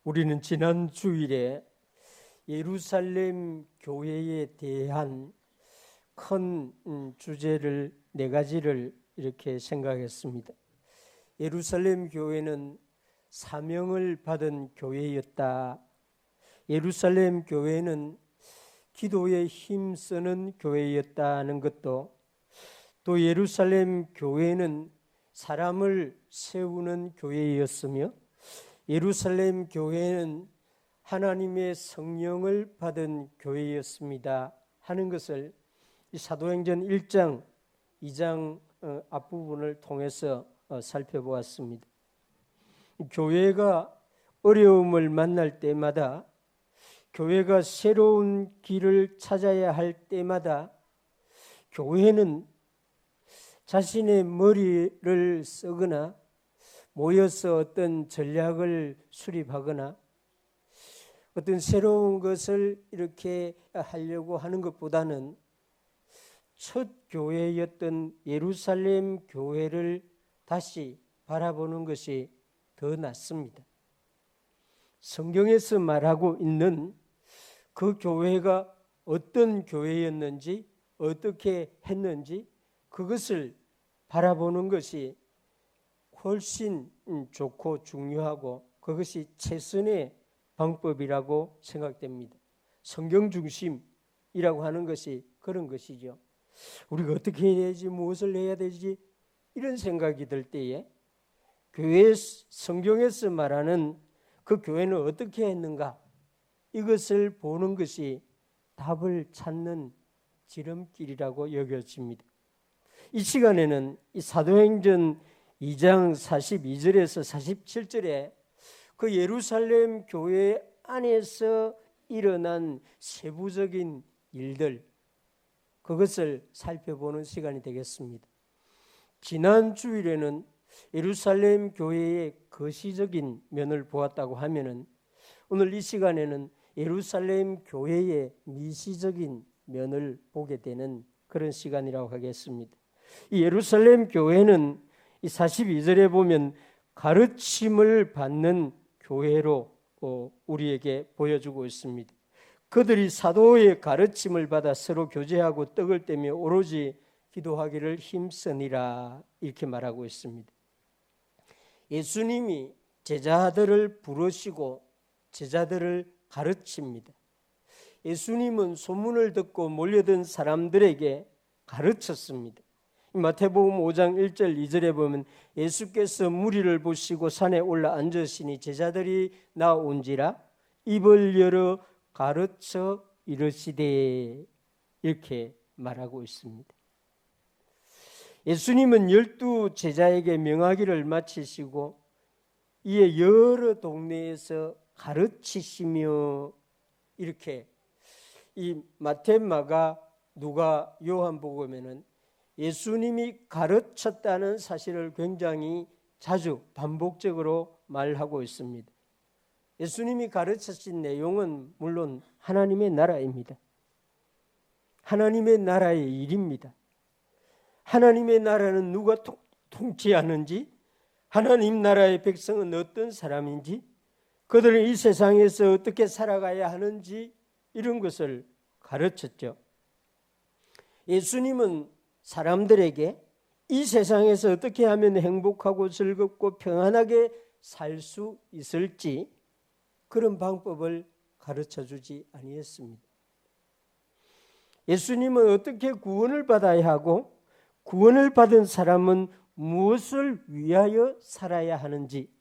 우리는 지난 주일에 예루살렘 교회에 대한 큰 주제를 네 가지를 이렇게 생각했습니다. 예루살렘 교회는 사명을 받은 교회였다. 예루살렘 교회는 기도에 힘쓰는 교회였다는 것도, 또 예루살렘 교회는 사람을 세우는 교회였으며 예루살렘 교회는 하나님의 성령을 받은 교회였습니다 하는 것을 이 사도행전 1장, 2장 앞부분을 통해서 살펴보았습니다. 교회가 어려움을 만날 때마다, 교회가 새로운 길을 찾아야 할 때마다 교회는 자신의 머리를 쓰거나 모여서 어떤 전략을 수립하거나 어떤 새로운 것을 이렇게 하려고 하는 것보다는 첫 교회였던 예루살렘 교회를 다시 바라보는 것이 더 낫습니다. 성경에서 말하고 있는 그 교회가 어떤 교회였는지, 어떻게 했는지 그것을 바라보는 것이 훨씬 좋고 중요하고 그것이 최선의 방법이라고 생각됩니다. 성경 중심이라고 하는 것이 그런 것이죠. 우리가 어떻게 해야 되지, 무엇을 해야 되지, 이런 생각이 들 때에 교회 성경에서 말하는 그 교회는 어떻게 했는가, 이것을 보는 것이 답을 찾는 지름길이라고 여겨집니다. 이 시간에는 이 사도행전 2장 42절에서 47절에 그 예루살렘 교회 안에서 일어난 세부적인 일들, 그것을 살펴보는 시간이 되겠습니다. 지난 주일에는 예루살렘 교회의 거시적인 면을 보았다고 하면은, 오늘 이 시간에는 예루살렘 교회의 미시적인 면을 보게 되는 그런 시간이라고 하겠습니다. 이 예루살렘 교회는 이 42절에 보면 가르침을 받는 교회로 우리에게 보여주고 있습니다. 그들이 사도의 가르침을 받아 서로 교제하고 떡을 떼며 오로지 기도하기를 힘쓰니라, 이렇게 말하고 있습니다. 예수님이 제자들을 부르시고 제자들을 가르칩니다. 예수님은 소문을 듣고 몰려든 사람들에게 가르쳤습니다. 마태복음 5장 1절 2절에 보면 예수께서 무리를 보시고 산에 올라 앉으시니 제자들이 나온지라 입을 열어 가르쳐 이르시되, 이렇게 말하고 있습니다. 예수님은 12 제자에게 명하기를 마치시고 이에 여러 동네에서 가르치시며, 이렇게 이 마태, 마가, 누가, 요한복음에는 예수님이 가르쳤다는 사실을 굉장히 자주 반복적으로 말하고 있습니다. 예수님이 가르치신 내용은 물론 하나님의 나라입니다. 하나님의 나라의 일입니다. 하나님의 나라는 누가 통치하는지, 하나님 나라의 백성은 어떤 사람인지, 그들은 이 세상에서 어떻게 살아가야 하는지, 이런 것을 가르쳤죠. 예수님은 사람들에게 이 세상에서 어떻게 하면 행복하고 즐겁고 평안하게 살 수 있을지 그런 방법을 가르쳐주지 아니했습니다. 예수님은 어떻게 구원을 받아야 하고 구원을 받은 사람은 무엇을 위하여 살아야 하는지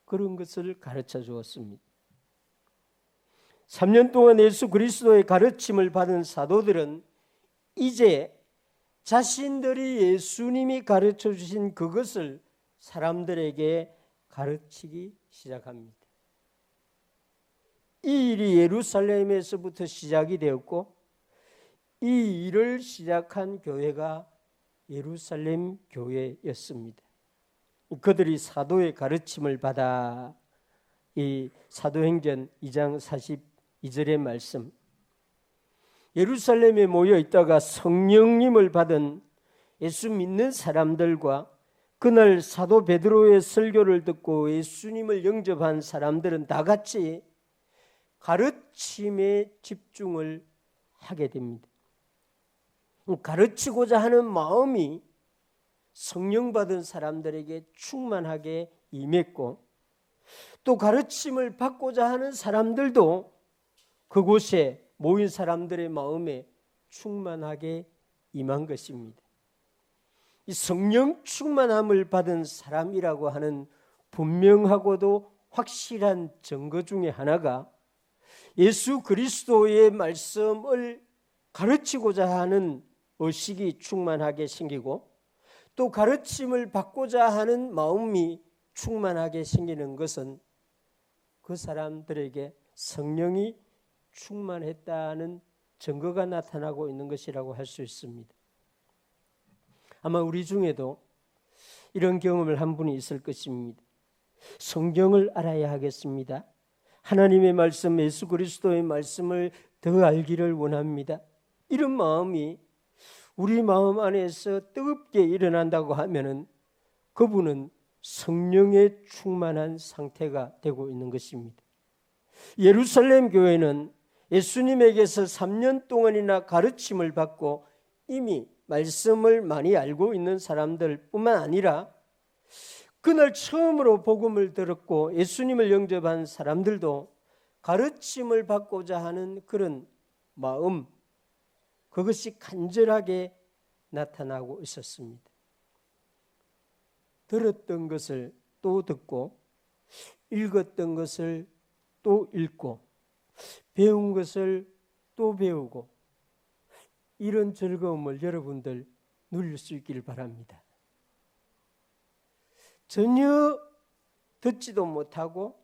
그런 것을 가르쳐 주었습니다. 3년 동안 예수 그리스도의 가르침을 받은 사도들은 이제 자신들이 예수님이 가르쳐 주신 그것을 사람들에게 가르치기 시작합니다. 이 일이 예루살렘에서부터 시작이 되었고 이 일을 시작한 교회가 예루살렘 교회였습니다. 그들이 사도의 가르침을 받아 이 사도행전 2장 42절의 말씀, 예루살렘에 모여 있다가 성령님을 받은 예수 믿는 사람들과 그날 사도 베드로의 설교를 듣고 예수님을 영접한 사람들은 다 같이 가르침에 집중을 하게 됩니다. 가르치고자 하는 마음이 성령 받은 사람들에게 충만하게 임했고, 또 가르침을 받고자 하는 사람들도 그곳에 모인 사람들의 마음에 충만하게 임한 것입니다. 이 성령 충만함을 받은 사람이라고 하는 분명하고도 확실한 증거 중에 하나가 예수 그리스도의 말씀을 가르치고자 하는 의식이 충만하게 생기고, 또 가르침을 받고자 하는 마음이 충만하게 생기는 것은 그 사람들에게 성령이 충만했다는 증거가 나타나고 있는 것이라고 할 수 있습니다. 아마 우리 중에도 이런 경험을 한 분이 있을 것입니다. 성경을 알아야 하겠습니다. 하나님의 말씀, 예수 그리스도의 말씀을 더 알기를 원합니다. 이런 마음이 우리 마음 안에서 뜨겁게 일어난다고 하면은 그분은 성령에 충만한 상태가 되고 있는 것입니다. 예루살렘 교회는 예수님에게서 3년 동안이나 가르침을 받고 이미 말씀을 많이 알고 있는 사람들 뿐만 아니라 그날 처음으로 복음을 들었고 예수님을 영접한 사람들도 가르침을 받고자 하는 그런 마음, 그것이 간절하게 나타나고 있었습니다. 들었던 것을 또 듣고, 읽었던 것을 또 읽고, 배운 것을 또 배우고, 이런 즐거움을 여러분들 누릴 수 있기를 바랍니다. 전혀 듣지도 못하고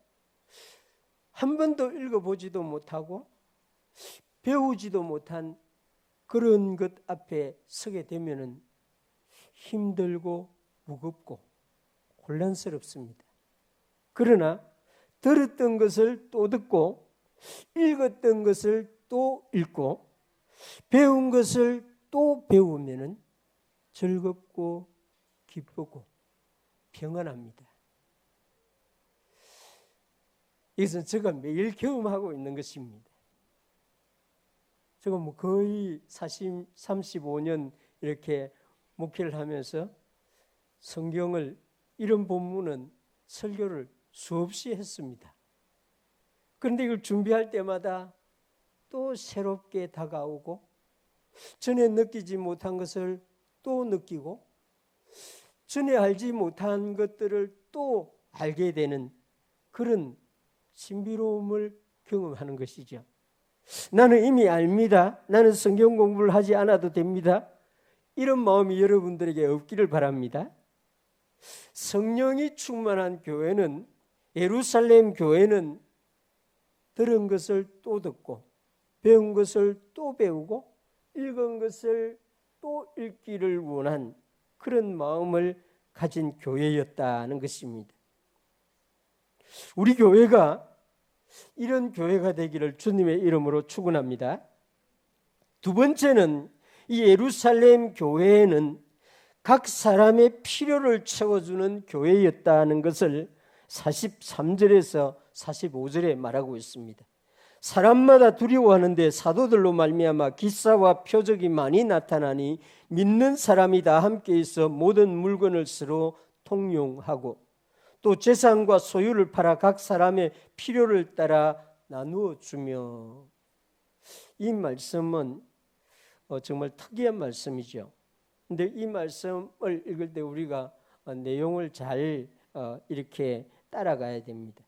한 번도 읽어보지도 못하고 배우지도 못한 그런 것 앞에 서게 되면은 힘들고 무겁고 혼란스럽습니다. 그러나 들었던 것을 또 듣고 읽었던 것을 또 읽고 배운 것을 또 배우면은 즐겁고 기쁘고 평안합니다. 이것은 제가 매일 경험하고 있는 것입니다. 제가 거의 35년 이렇게 목회를 하면서 성경을 이런 본문은 설교를 수없이 했습니다. 그런데 이걸 준비할 때마다 또 새롭게 다가오고 전에 느끼지 못한 것을 또 느끼고 전에 알지 못한 것들을 또 알게 되는 그런 신비로움을 경험하는 것이죠. 나는 이미 압니다. 나는 성경 공부를 하지 않아도 됩니다. 이런 마음이 여러분들에게 없기를 바랍니다. 성령이 충만한 교회는, 예루살렘 교회는 들은 것을 또 듣고 배운 것을 또 배우고 읽은 것을 또 읽기를 원한 그런 마음을 가진 교회였다는 것입니다. 우리 교회가 이런 교회가 되기를 주님의 이름으로 축원합니다. 두 번째는 이 예루살렘 교회는 각 사람의 필요를 채워주는 교회였다는 것을 43절에서 45절에 말하고 있습니다. 사람마다 두려워하는데 사도들로 말미암아 기사와 표적이 많이 나타나니 믿는 사람이 다 함께 있어 모든 물건을 서로 통용하고 또 재산과 소유를 팔아 각 사람의 필요를 따라 나누어 주며. 이 말씀은 정말 특이한 말씀이죠. 근데 이 말씀을 읽을 때 우리가 내용을 잘 이렇게 따라가야 됩니다.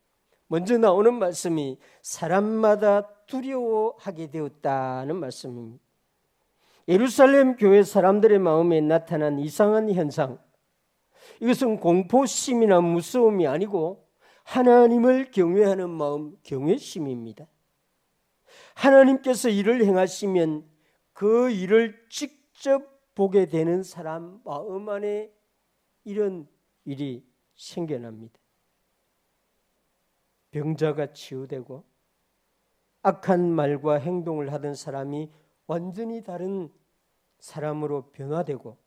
먼저 나오는 말씀이 사람마다 두려워하게 되었다는 말씀입니다. 예루살렘 교회 사람들의 마음에 나타난 이상한 현상, 이것은 공포심이나 무서움이 아니고 하나님을 경외하는 마음, 경외심입니다. 하나님께서 일을 행하시면 그 일을 직접 보게 되는 사람 마음 안에 이런 일이 생겨납니다. 병자가 치유되고 악한 말과 행동을 하던 사람이 완전히 다른 사람으로 변화되고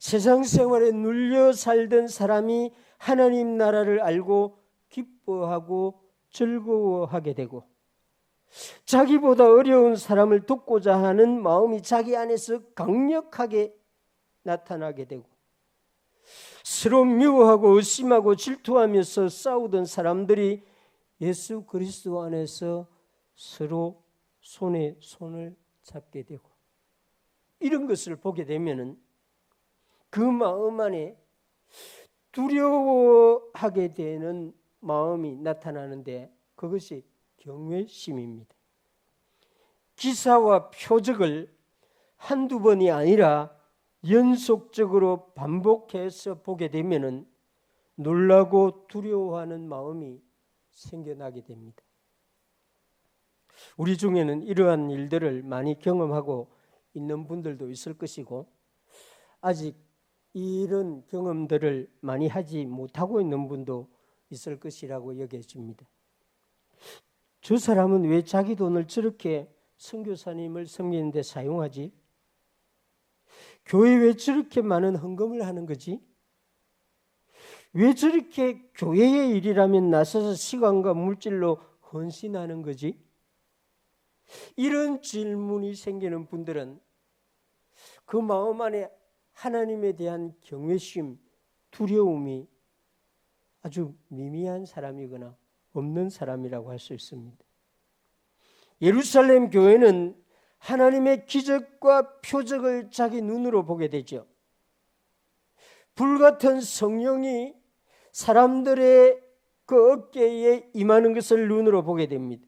세상 생활에 눌려 살던 사람이 하나님 나라를 알고 기뻐하고 즐거워하게 되고, 자기보다 어려운 사람을 돕고자 하는 마음이 자기 안에서 강력하게 나타나게 되고, 서로 미워하고 의심하고 질투하면서 싸우던 사람들이 예수 그리스도 안에서 서로 손에 손을 잡게 되고, 이런 것을 보게 되면은 그 마음 안에 두려워하게 되는 마음이 나타나는데, 그것이 경외심입니다. 기사와 표적을 한두 번이 아니라 연속적으로 반복해서 보게 되면은 놀라고 두려워하는 마음이 생겨나게 됩니다. 우리 중에는 이러한 일들을 많이 경험하고 있는 분들도 있을 것이고, 아직 이런 경험들을 많이 하지 못하고 있는 분도 있을 것이라고 여겨집니다. 저 사람은 왜 자기 돈을 저렇게 선교사님을 섬기는 데 사용하지? 교회 왜 저렇게 많은 헌금을 하는 거지? 왜 저렇게 교회의 일이라면 나서서 시간과 물질로 헌신하는 거지? 이런 질문이 생기는 분들은 그 마음 안에 하나님에 대한 경외심, 두려움이 아주 미미한 사람이거나 없는 사람이라고 할 수 있습니다. 예루살렘 교회는 하나님의 기적과 표적을 자기 눈으로 보게 되죠. 불같은 성령이 사람들의 그 어깨에 임하는 것을 눈으로 보게 됩니다.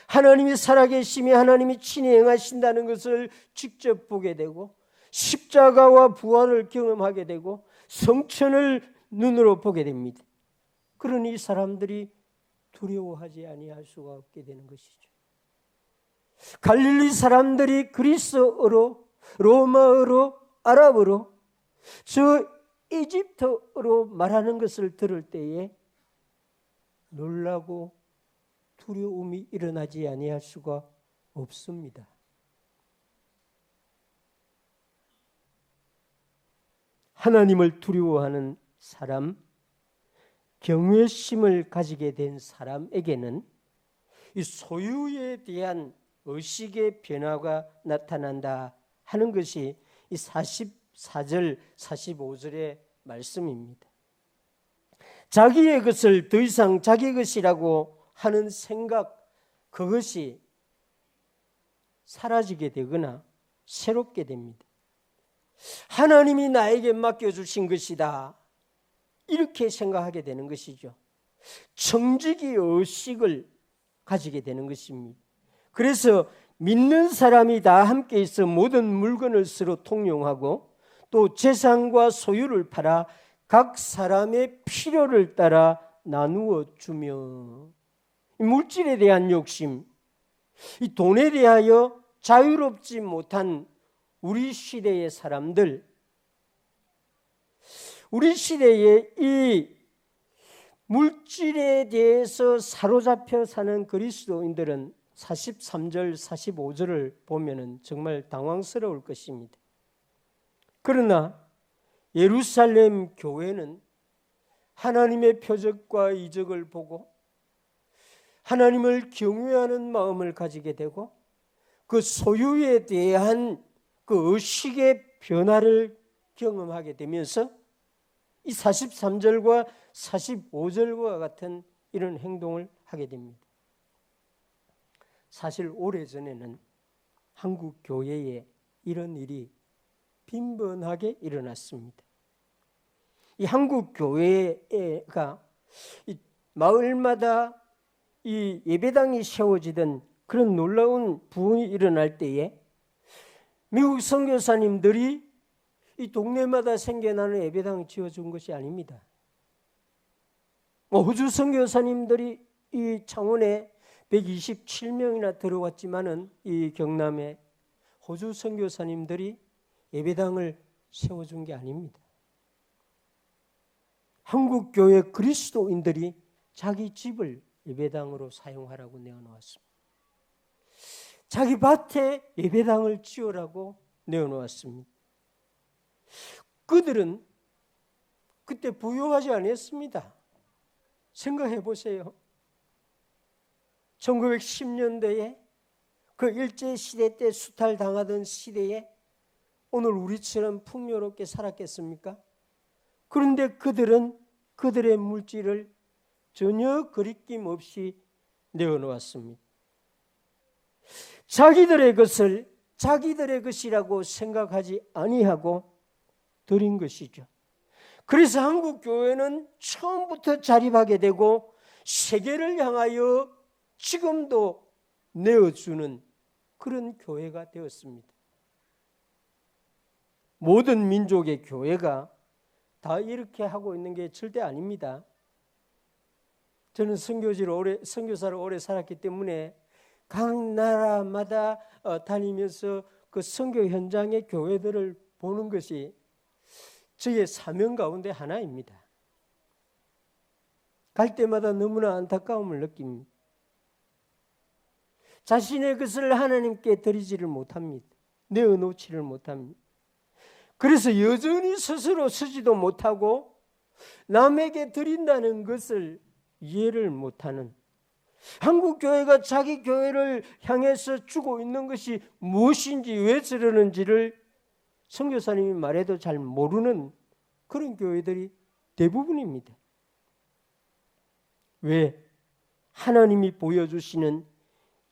하나님이 살아계시며 하나님이 친히 행하신다는 것을 직접 보게 되고, 십자가와 부활을 경험하게 되고, 성천을 눈으로 보게 됩니다. 그러니 이 사람들이 두려워하지 아니할 수가 없게 되는 것이죠. 갈릴리 사람들이 그리스어로, 로마어로, 아랍어로, 저 이집트어로 말하는 것을 들을 때에 놀라고 두려움이 일어나지 아니할 수가 없습니다. 하나님을 두려워하는 사람, 경외심을 가지게 된 사람에게는 이 소유에 대한 의식의 변화가 나타난다 하는 것이 이 44절, 45절의 말씀입니다. 자기의 것을 더 이상 자기 것이라고 하는 생각, 그것이 사라지게 되거나 새롭게 됩니다. 하나님이 나에게 맡겨주신 것이다, 이렇게 생각하게 되는 것이죠. 청지기 의식을 가지게 되는 것입니다. 그래서 믿는 사람이 다 함께 있어 모든 물건을 서로 통용하고, 또 재산과 소유를 팔아 각 사람의 필요를 따라 나누어 주며, 물질에 대한 욕심, 이 돈에 대하여 자유롭지 못한 우리 시대의 사람들, 우리 시대의 이 물질에 대해서 사로잡혀 사는 그리스도인들은 43절, 45절을 보면 정말 당황스러울 것입니다. 그러나 예루살렘 교회는 하나님의 표적과 이적을 보고 하나님을 경외하는 마음을 가지게 되고, 그 소유에 대한 그 의식의 변화를 경험하게 되면서 이 43절과 45절과 같은 이런 행동을 하게 됩니다. 사실 오래전에는 한국 교회에 이런 일이 빈번하게 일어났습니다. 이 한국 교회가 이 마을마다 이 예배당이 세워지던 그런 놀라운 부흥이 일어날 때에 미국 선교사님들이 이 동네마다 생겨나는 예배당을 지어준 것이 아닙니다. 호주 선교사님들이 이 창원에 127명이나 들어왔지만은 이 경남에 호주 선교사님들이 예배당을 세워준 게 아닙니다. 한국 교회 그리스도인들이 자기 집을 예배당으로 사용하라고 내어놓았습니다. 자기 밭에 예배당을 지으라고 내어놓았습니다. 그들은 그때 부유하지 않았습니다. 생각해 보세요. 1910년대에 그 일제시대 때 수탈당하던 시대에 오늘 우리처럼 풍요롭게 살았겠습니까? 그런데 그들은 그들의 물질을 전혀 거리낌 없이 내어놓았습니다. 자기들의 것을 자기들의 것이라고 생각하지 아니하고 드린 것이죠. 그래서 한국 교회는 처음부터 자립하게 되고 세계를 향하여 지금도 내어주는 그런 교회가 되었습니다. 모든 민족의 교회가 다 이렇게 하고 있는 게 절대 아닙니다. 저는 선교사로 오래 살았기 때문에 각 나라마다 다니면서 그 선교 현장의 교회들을 보는 것이 저의 사명 가운데 하나입니다. 갈 때마다 너무나 안타까움을 느낍니다. 자신의 것을 하나님께 드리지를 못합니다. 내어놓지를 못합니다. 그래서 여전히 스스로 쓰지도 못하고 남에게 드린다는 것을 이해를 못하는, 한국 교회가 자기 교회를 향해서 주고 있는 것이 무엇인지 왜 저러는지를 선교사님이 말해도 잘 모르는 그런 교회들이 대부분입니다. 왜? 하나님이 보여주시는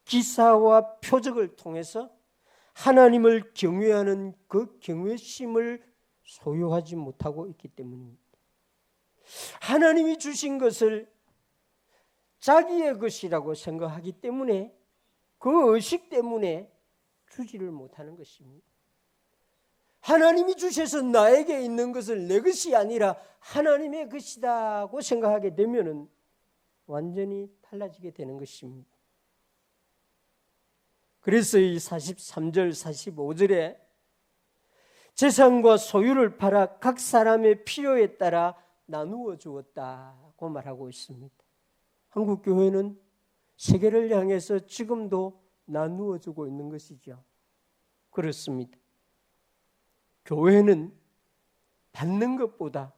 기사와 표적을 통해서 하나님을 경외하는 그 경외심을 소유하지 못하고 있기 때문입니다. 하나님이 주신 것을 자기의 것이라고 생각하기 때문에 그 의식 때문에 주지를 못하는 것입니다. 하나님이 주셔서 나에게 있는 것을 내 것이 아니라 하나님의 것이라고 생각하게 되면 완전히 달라지게 되는 것입니다. 그래서 이 43절 45절에 재산과 소유를 팔아 각 사람의 필요에 따라 나누어 주었다고 말하고 있습니다. 한국 교회는 세계를 향해서 지금도 나누어 주고 있는 것이죠. 그렇습니다. 교회는 받는 것보다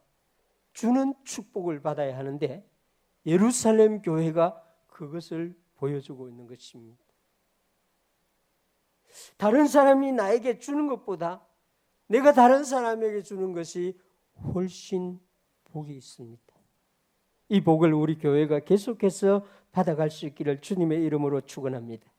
주는 축복을 받아야 하는데 예루살렘 교회가 그것을 보여주고 있는 것입니다. 다른 사람이 나에게 주는 것보다 내가 다른 사람에게 주는 것이 훨씬 복이 있습니다. 이 복을 우리 교회가 계속해서 받아갈 수 있기를 주님의 이름으로 축원합니다.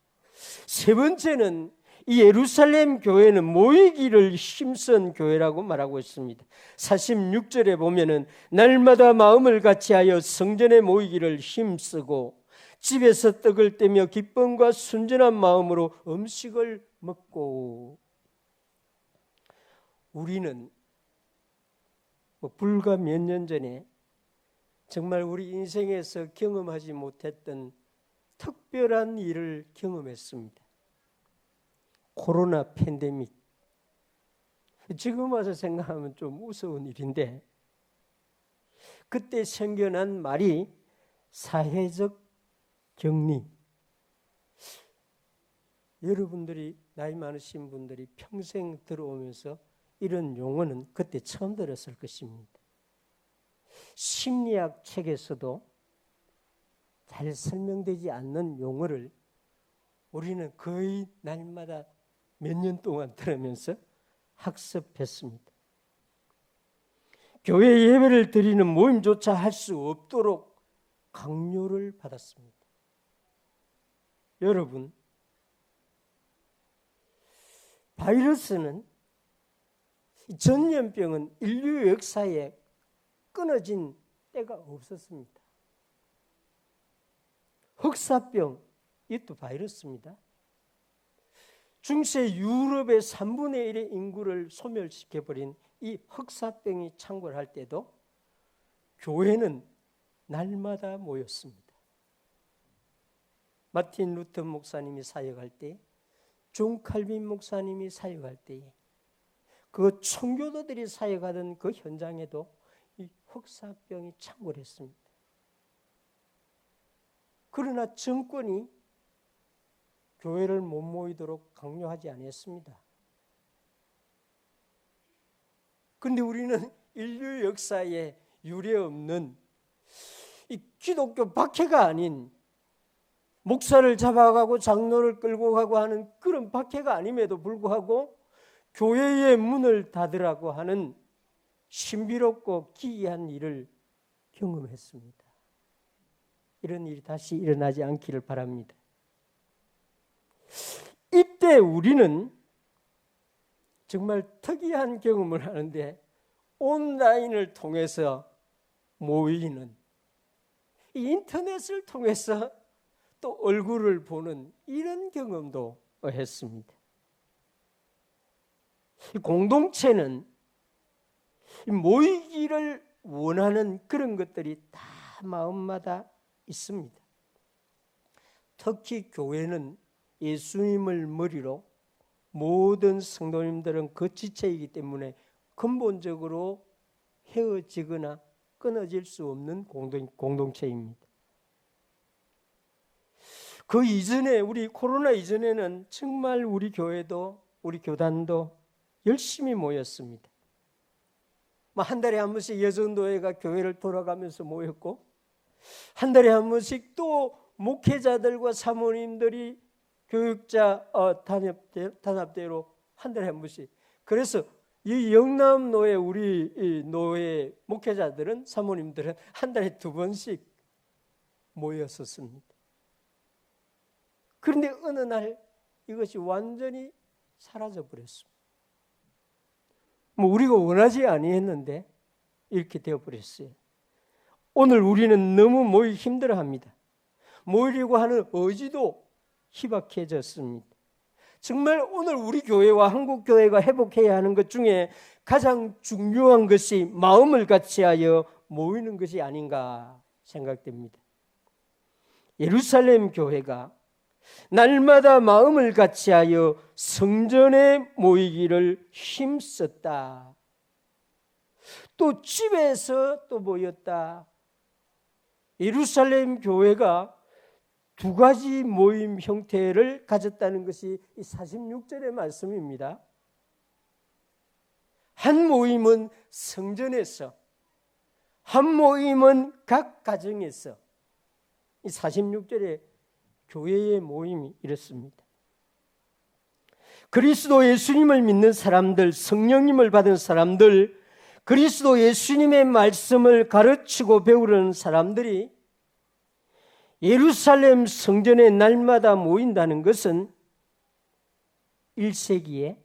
세 번째는 이 예루살렘 교회는 모이기를 힘쓴 교회라고 말하고 있습니다. 46절에 보면은 날마다 마음을 같이하여 성전에 모이기를 힘쓰고 집에서 떡을 떼며 기쁨과 순전한 마음으로 음식을 먹고. 우리는 불과 몇 년 전에 정말 우리 인생에서 경험하지 못했던 특별한 일을 경험했습니다. 코로나 팬데믹. 지금 와서 생각하면 좀 무서운 일인데 그때 생겨난 말이 사회적 격리. 여러분들이 나이 많으신 분들이 평생 들어오면서 이런 용어는 그때 처음 들었을 것입니다. 심리학 책에서도 잘 설명되지 않는 용어를 우리는 거의 날마다 몇 년 동안 들으면서 학습했습니다. 교회 예배를 드리는 모임조차 할 수 없도록 강요를 받았습니다. 여러분, 바이러스는, 전염병은 인류 역사에 끊어진 때가 없었습니다. 흑사병, 이것도 바이러스입니다. 중세 유럽의 3분의 1의 인구를 소멸시켜버린 이 흑사병이 창궐할 때도 교회는 날마다 모였습니다. 마틴 루터 목사님이 사역할 때, 존 칼빈 목사님이 사역할 때에, 그 청교도들이 사역하던 그 현장에도 이 흑사병이 창궐했습니다. 그러나 정권이 교회를 못 모이도록 강요하지 않았습니다. 그런데 우리는 인류 역사에 유례없는 이 기독교 박해가 아닌, 목사를 잡아가고 장로를 끌고 가고 하는 그런 박해가 아님에도 불구하고 교회의 문을 닫으라고 하는 신비롭고 기이한 일을 경험했습니다. 이런 일이 다시 일어나지 않기를 바랍니다. 이때 우리는 정말 특이한 경험을 하는데, 온라인을 통해서 모이는, 인터넷을 통해서 또 얼굴을 보는 이런 경험도 했습니다. 이 공동체는 모이기를 원하는 그런 것들이 다 마음마다 있습니다. 특히 교회는 예수님을 머리로 모든 성도님들은 그 지체이기 때문에 근본적으로 헤어지거나 끊어질 수 없는 공동체입니다. 그 이전에, 우리 코로나 이전에는 정말 우리 교회도 우리 교단도 열심히 모였습니다. 한 달에 한 번씩 여전도회가 교회를 돌아가면서 모였고, 한 달에 한 번씩 또 목회자들과 사모님들이 교육자 단합대로 한 달에 한 번씩. 그래서 이 영남노회, 우리 이 노회 목회자들은, 사모님들은 한 달에 2번씩 모였었습니다. 그런데 어느 날 이것이 완전히 사라져 버렸습니다. 우리가 원하지 아니했는데 이렇게 되어 버렸어요. 오늘 우리는 너무 모이기 힘들어합니다. 모이려고 하는 의지도 희박해졌습니다. 정말 오늘 우리 교회와 한국 교회가 회복해야 하는 것 중에 가장 중요한 것이 마음을 같이하여 모이는 것이 아닌가 생각됩니다. 예루살렘 교회가 날마다 마음을 같이하여 성전에 모이기를 힘썼다. 또 집에서 또 모였다. 예루살렘 교회가 2가지 모임 형태를 가졌다는 것이 이 46절의 말씀입니다. 한 모임은 성전에서, 한 모임은 각 가정에서. 이 46절의 교회의 모임이 이렇습니다. 그리스도 예수님을 믿는 사람들, 성령님을 받은 사람들, 그리스도 예수님의 말씀을 가르치고 배우려는 사람들이 예루살렘 성전에 날마다 모인다는 것은 1세기에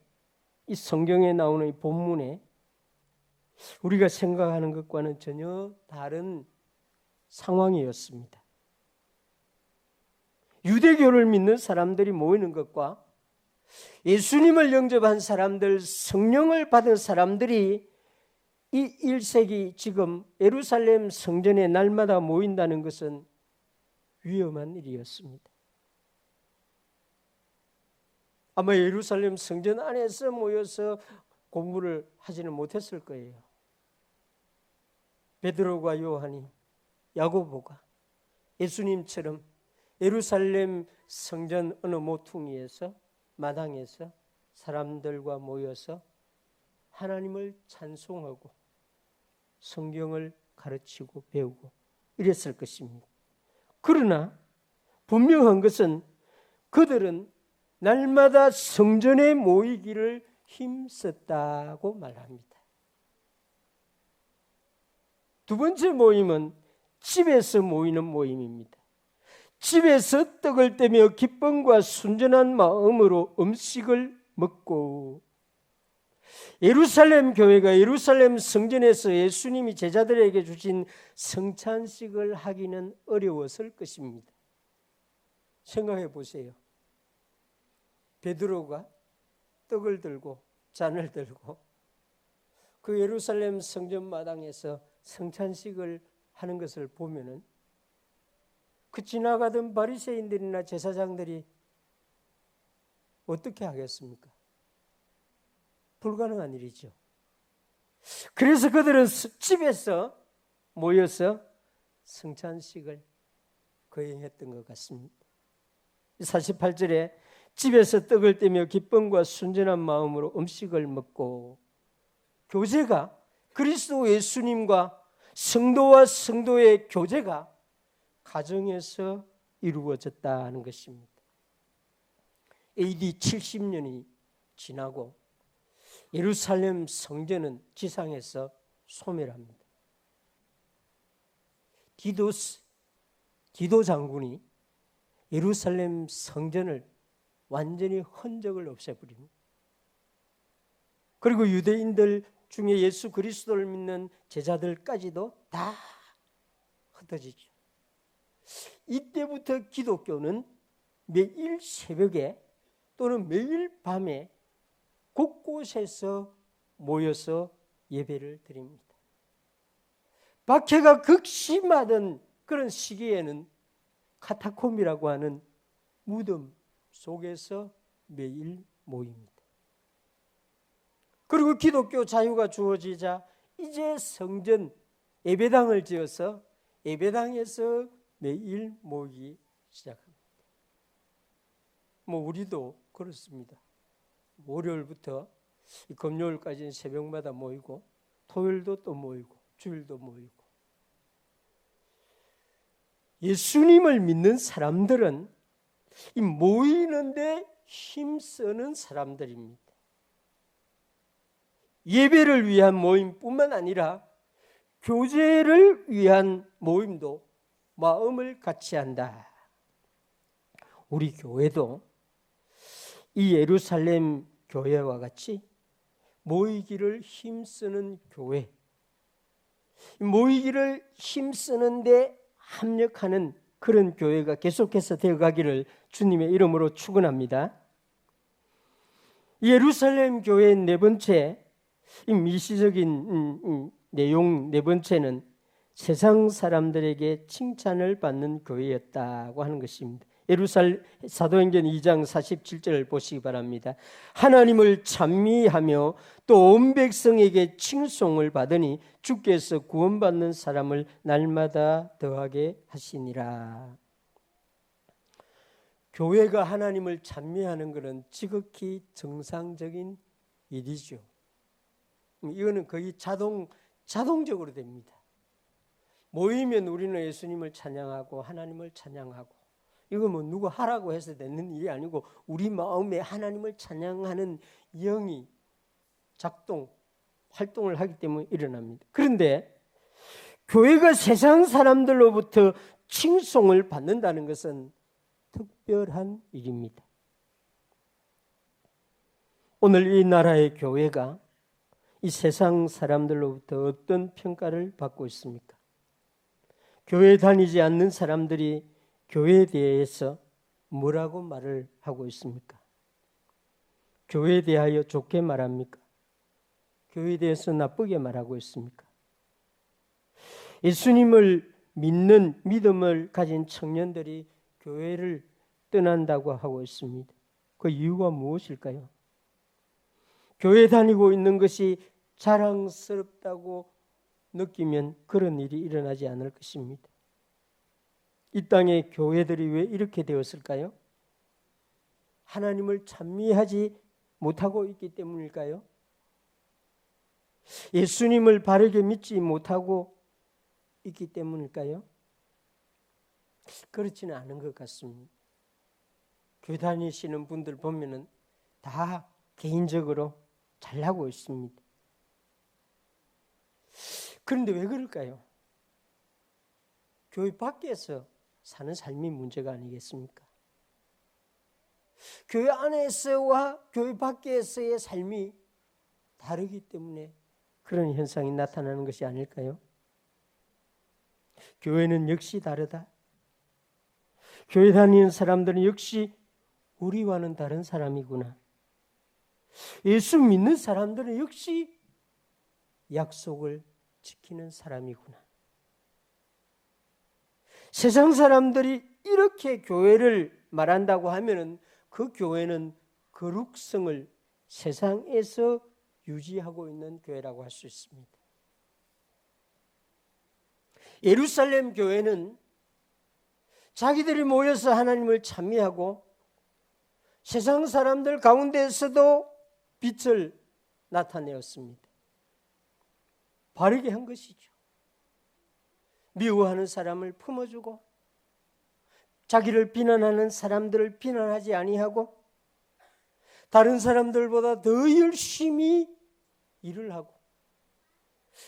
이 성경에 나오는 이 본문에 우리가 생각하는 것과는 전혀 다른 상황이었습니다. 유대교를 믿는 사람들이 모이는 것과 예수님을 영접한 사람들, 성령을 받은 사람들이 이 1세기 지금 예루살렘 성전에 날마다 모인다는 것은 위험한 일이었습니다. 아마 예루살렘 성전 안에서 모여서 공부를 하지는 못했을 거예요. 베드로와 요한이, 야고보가 예수님처럼 예루살렘 성전 어느 모퉁이에서, 마당에서 사람들과 모여서 하나님을 찬송하고 성경을 가르치고 배우고 이랬을 것입니다. 그러나 분명한 것은 그들은 날마다 성전에 모이기를 힘썼다고 말합니다. 2번째 모임은 집에서 모이는 모임입니다. 집에서 떡을 떼며 기쁨과 순전한 마음으로 음식을 먹고, 예루살렘 교회가 예루살렘 성전에서 예수님이 제자들에게 주신 성찬식을 하기는 어려웠을 것입니다. 생각해 보세요. 베드로가 떡을 들고 잔을 들고 그 예루살렘 성전 마당에서 성찬식을 하는 것을 보면은 그 지나가던 바리새인들이나 제사장들이 어떻게 하겠습니까? 불가능한 일이죠. 그래서 그들은 집에서 모여서 성찬식을 거행했던 것 같습니다. 48절에 집에서 떡을 떼며 기쁨과 순전한 마음으로 음식을 먹고, 교제가, 그리스도 예수님과 성도와 성도의 교제가 가정에서 이루어졌다는 것입니다. AD 70년이 지나고 예루살렘 성전은 지상에서 소멸합니다. 디도 장군이 예루살렘 성전을 완전히 흔적을 없애버립니다. 그리고 유대인들 중에 예수 그리스도를 믿는 제자들까지도 다 흩어지죠. 이때부터 기독교는 매일 새벽에 또는 매일 밤에 곳곳에서 모여서 예배를 드립니다. 박해가 극심하던 그런 시기에는 카타콤이라고 하는 무덤 속에서 매일 모입니다. 그리고 기독교 자유가 주어지자 이제 성전 예배당을 지어서 예배당에서 매일 모이기 시작합니다. 우리도 그렇습니다. 월요일부터 금요일까지는 새벽마다 모이고 토요일도 또 모이고 주일도 모이고. 예수님을 믿는 사람들은 이 모이는데 힘쓰는 사람들입니다. 예배를 위한 모임뿐만 아니라 교제를 위한 모임도 마음을 같이 한다. 우리 교회도 이 예루살렘 교회와 같이 모이기를 힘쓰는 교회, 모이기를 힘쓰는데 합력하는 그런 교회가 계속해서 되어가기를 주님의 이름으로 축원합니다. 예루살렘 교회의 네 번째 이 미시적인 내용 네 번째는 세상 사람들에게 칭찬을 받는 교회였다고 하는 것입니다. 사도행전 2장 47절을 보시기 바랍니다. 하나님을 찬미하며 또 온 백성에게 칭송을 받으니 주께서 구원받는 사람을 날마다 더하게 하시니라. 교회가 하나님을 찬미하는 것은 지극히 정상적인 일이죠. 이거는 거의 자동적으로 됩니다. 모이면 우리는 예수님을 찬양하고 하나님을 찬양하고, 이거 누가 하라고 해서 되는 일이 아니고 우리 마음에 하나님을 찬양하는 영이 활동을 하기 때문에 일어납니다. 그런데 교회가 세상 사람들로부터 칭송을 받는다는 것은 특별한 일입니다. 오늘 이 나라의 교회가 이 세상 사람들로부터 어떤 평가를 받고 있습니까? 교회 다니지 않는 사람들이 교회에 대해서 뭐라고 말을 하고 있습니까? 교회에 대하여 좋게 말합니까? 교회에 대해서 나쁘게 말하고 있습니까? 예수님을 믿는 믿음을 가진 청년들이 교회를 떠난다고 하고 있습니다. 그 이유가 무엇일까요? 교회 다니고 있는 것이 자랑스럽다고 느끼면 그런 일이 일어나지 않을 것입니다. 이 땅의 교회들이 왜 이렇게 되었을까요? 하나님을 찬미하지 못하고 있기 때문일까요? 예수님을 바르게 믿지 못하고 있기 때문일까요? 그렇지는 않은 것 같습니다. 교회 다니시는 분들 보면은 다 개인적으로 잘하고 있습니다. 그런데 왜 그럴까요? 교회 밖에서 사는 삶이 문제가 아니겠습니까? 교회 안에서와 교회 밖에서의 삶이 다르기 때문에 그런 현상이 나타나는 것이 아닐까요? 교회는 역시 다르다. 교회 다니는 사람들은 역시 우리와는 다른 사람이구나. 예수 믿는 사람들은 역시 약속을 지키는 사람이구나. 세상 사람들이 이렇게 교회를 말한다고 하면은 그 교회는 거룩성을 세상에서 유지하고 있는 교회라고 할 수 있습니다. 예루살렘 교회는 자기들이 모여서 하나님을 찬미하고 세상 사람들 가운데에서도 빛을 나타내었습니다. 바르게 한 것이죠. 미워하는 사람을 품어주고 자기를 비난하는 사람들을 비난하지 아니하고 다른 사람들보다 더 열심히 일을 하고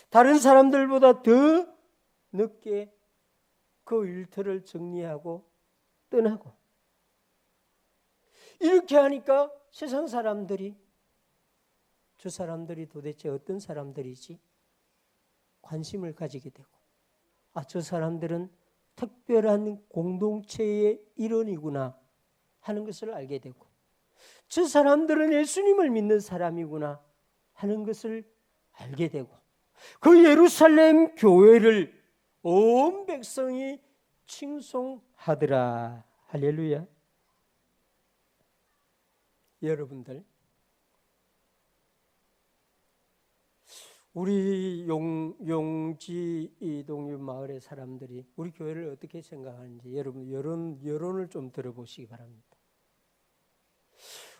다른 사람들보다 더 늦게 그 일터를 정리하고 떠나고 이렇게 하니까 세상 사람들이 저 사람들이 도대체 어떤 사람들이지? 관심을 가지게 되고 저 사람들은 특별한 공동체의 일원이구나 하는 것을 알게 되고 저 사람들은 예수님을 믿는 사람이구나 하는 것을 알게 되고 그 예루살렘 교회를 온 백성이 칭송하더라. 할렐루야. 여러분들, 우리 용지 이동유 마을의 사람들이 우리 교회를 어떻게 생각하는지 여러분 여론을 좀 들어보시기 바랍니다.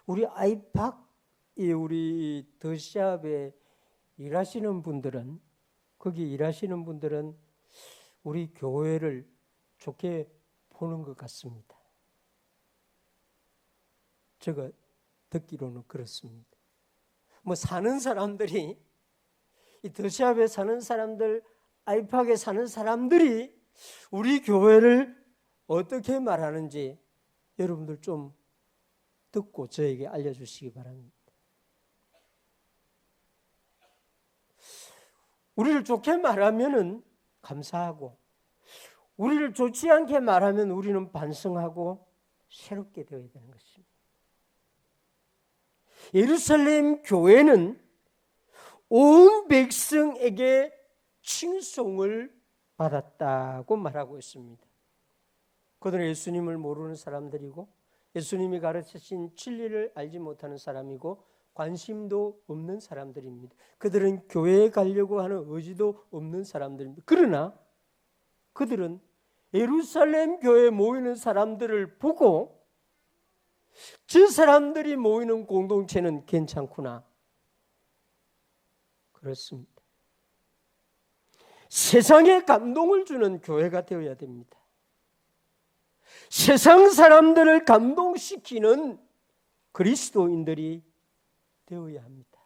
우리 아이팍, 우리 더샵에 일하시는 분들은 거기 일하시는 분들은 우리 교회를 좋게 보는 것 같습니다. 제가 듣기로는 그렇습니다. 뭐 사는 사람들이 이 더샵에 사는 사람들, 아이팍에 사는 사람들이 우리 교회를 어떻게 말하는지 여러분들 좀 듣고 저에게 알려주시기 바랍니다. 우리를 좋게 말하면은 감사하고 우리를 좋지 않게 말하면 우리는 반성하고 새롭게 되어야 되는 것입니다. 예루살렘 교회는 온 백성에게 칭송을 받았다고 말하고 있습니다. 그들은 예수님을 모르는 사람들이고 예수님이 가르치신 진리를 알지 못하는 사람이고 관심도 없는 사람들입니다. 그들은 교회에 가려고 하는 의지도 없는 사람들입니다. 그러나 그들은 예루살렘 교회에 모이는 사람들을 보고 저 사람들이 모이는 공동체는 괜찮구나. 그렇습니다. 세상에 감동을 주는 교회가 되어야 됩니다. 세상 사람들을 감동시키는 그리스도인들이 되어야 합니다.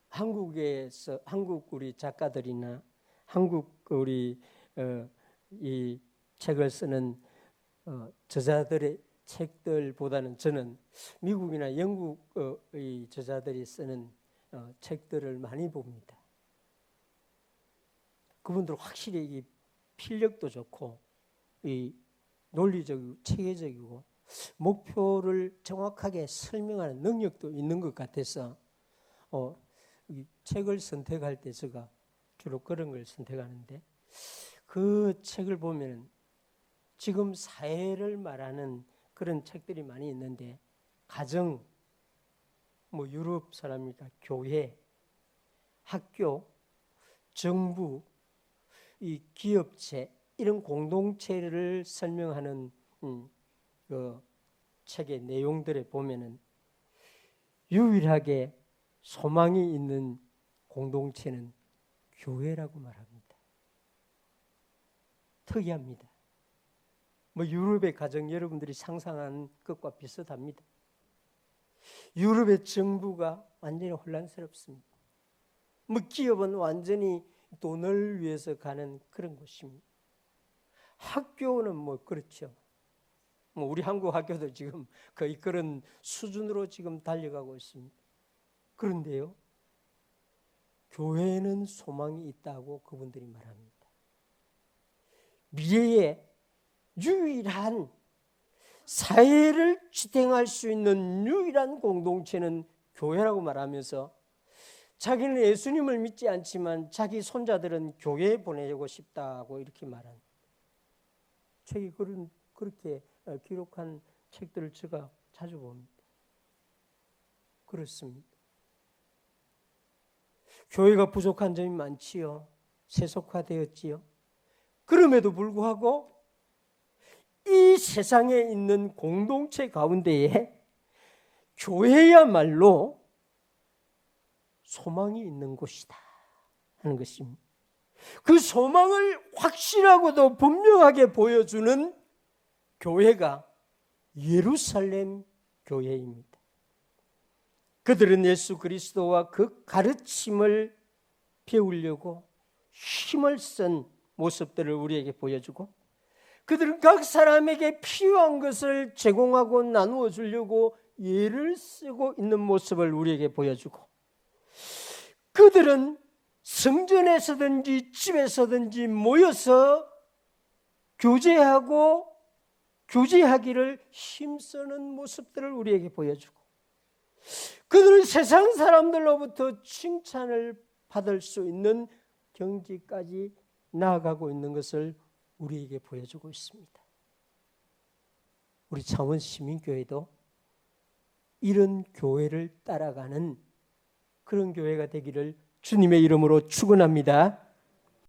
한국에서 한국 우리 작가들이나 한국 우리 이 책을 쓰는 저자들의 책들보다는 저는 미국이나 영국의 저자들이 쓰는 책들을 많이 봅니다. 그분들 확실히 이 필력도 좋고 이 논리적이고 체계적이고 목표를 정확하게 설명하는 능력도 있는 것 같아서 이 책을 선택할 때 제가 주로 그런 걸 선택하는데 그 책을 보면 지금 사회를 말하는 그런 책들이 많이 있는데 가정, 뭐 유럽 사람이니까 교회, 학교, 정부, 이 기업체 이런 공동체를 설명하는 그 책의 내용들에 보면은 유일하게 소망이 있는 공동체는 교회라고 말합니다. 특이합니다. 뭐 유럽의 가정 여러분들이 상상하는 것과 비슷합니다. 유럽의 정부가 완전히 혼란스럽습니다. 뭐 기업은 완전히 돈을 위해서 가는 그런 곳입니다. 학교는 뭐 그렇죠. 뭐 우리 한국 학교도 지금 거의 그런 수준으로 지금 달려가고 있습니다. 그런데요, 교회에는 소망이 있다고 그분들이 말합니다. 미래에 유일한 사회를 지탱할 수 있는 유일한 공동체는 교회라고 말하면서 자기는 예수님을 믿지 않지만 자기 손자들은 교회에 보내고 싶다고 이렇게 말한 책이 그렇게 기록한 책들을 제가 자주 봅니다. 그렇습니다. 교회가 부족한 점이 많지요. 세속화되었지요. 그럼에도 불구하고 이 세상에 있는 공동체 가운데에 교회야말로 소망이 있는 곳이다 하는 것입니다. 그 소망을 확실하고도 분명하게 보여주는 교회가 예루살렘 교회입니다. 그들은 예수 그리스도와 그 가르침을 배우려고 힘을 쓴 모습들을 우리에게 보여주고, 그들은 각 사람에게 필요한 것을 제공하고 나누어 주려고 예를 쓰고 있는 모습을 우리에게 보여주고, 그들은 성전에서든지 집에서든지 모여서 교제하고 교제하기를 힘쓰는 모습들을 우리에게 보여주고, 그들은 세상 사람들로부터 칭찬을 받을 수 있는 경지까지 나아가고 있는 것을 우리에게 보여주고 있습니다. 우리 창원 시민교회도 이런 교회를 따라가는 그런 교회가 되기를 주님의 이름으로 축원합니다.